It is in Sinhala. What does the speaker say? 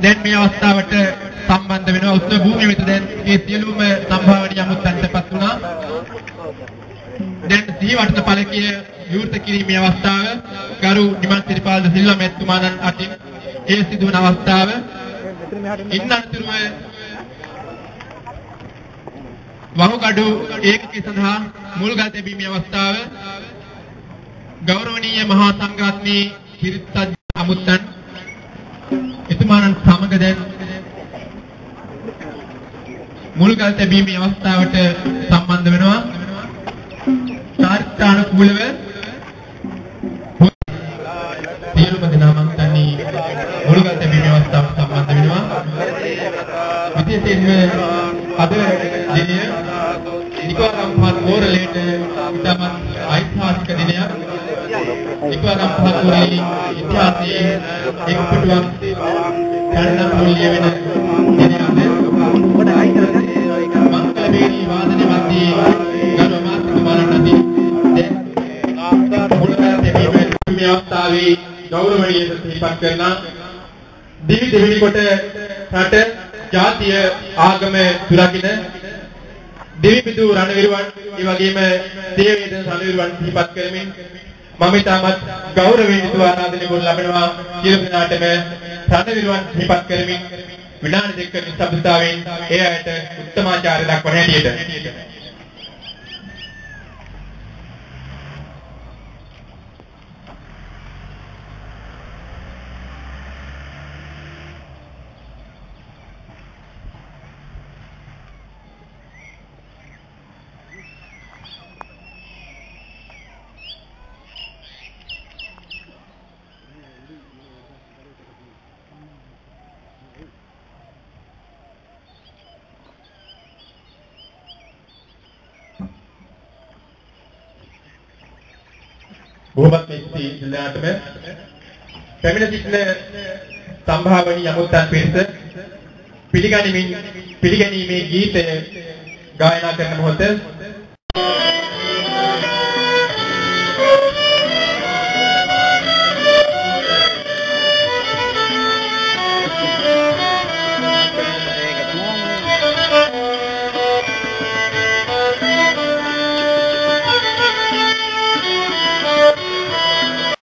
දැන් මේ අවස්ථාවට සම්බන්ධ වෙනවා උත්සව භූමිය වෙත දැන් මේ සියලුම සම්භාවනීය අමුත්තන්ටපත් වුණා. දැන් සිහිවටන ඵලකීය විවෘත කිරීමේ අවස්ථාව ගරු නිමල් සිරිපාල සිල්වා මැතිතුමාණන් අතින් ඒ සිදුවන අවස්ථාව ඉන්නතුරුව වහුගඩු ඒකකයේ සඳහා මුල්ගල් තැබීමේ අවස්ථාව ගෞරවනීය මහා සංඝරත්නයේ පිරිත් අමුත්තන් එතුමාණන් සමග දැන් මුල්ගල් තැබීමේ අවස්ථාවට සම්බන්ධ වෙනවා. චාරිත්‍රානුකූලව සියලුම දෙනා මම තන්නේ මුල්ගල් තැබීමේ අවස්ථාවට සම්බන්ධ වෙනවා. විශේෂයෙන්ම අද දිනය නිකවරම් පහත් මෝරලේට ඉතාම ඓතිහාසික දිනයක්. නිකවරම් පහත් මෝරලේ ඉතිහාසයේ එක් පිටුවක් ගණන මූල්‍ය වෙන දිනයක්. ඔබට මංගලවේදී වාදනයේ මැදේ ගරු මාතෘකාවලට දී මුල්ගල් තැබීමේ අවස්ථාවේ ගෞරවණීය සිහිපත් කරන දිවි දෙවිනි කොට රට ජාතිය ආගම සුරකින්න දෙවිපිදු රණවිරුවන් ඒ වගේම දේවේද රණවිරුවන් සිහිපත් කරමින් මම ඊටමත් ගෞරවයෙන් යුතුව ආරාධනය කරනු ලබනවා. සියලු දෙනාටම රණවිරුවන් සිහිපත් කරමින් විනාඩි දෙකක නිශ්ශබ්දතාවයෙන් ඒ අයට උත්තමාචාරය දක්වන හැටියට බොහොමත් මේ දිනකටම පැමිණ සිටින සම්භාවනීය අමුත්තන් පිරිස පිළිගැනීමේ ගීතය ගායනා කරන මොහොත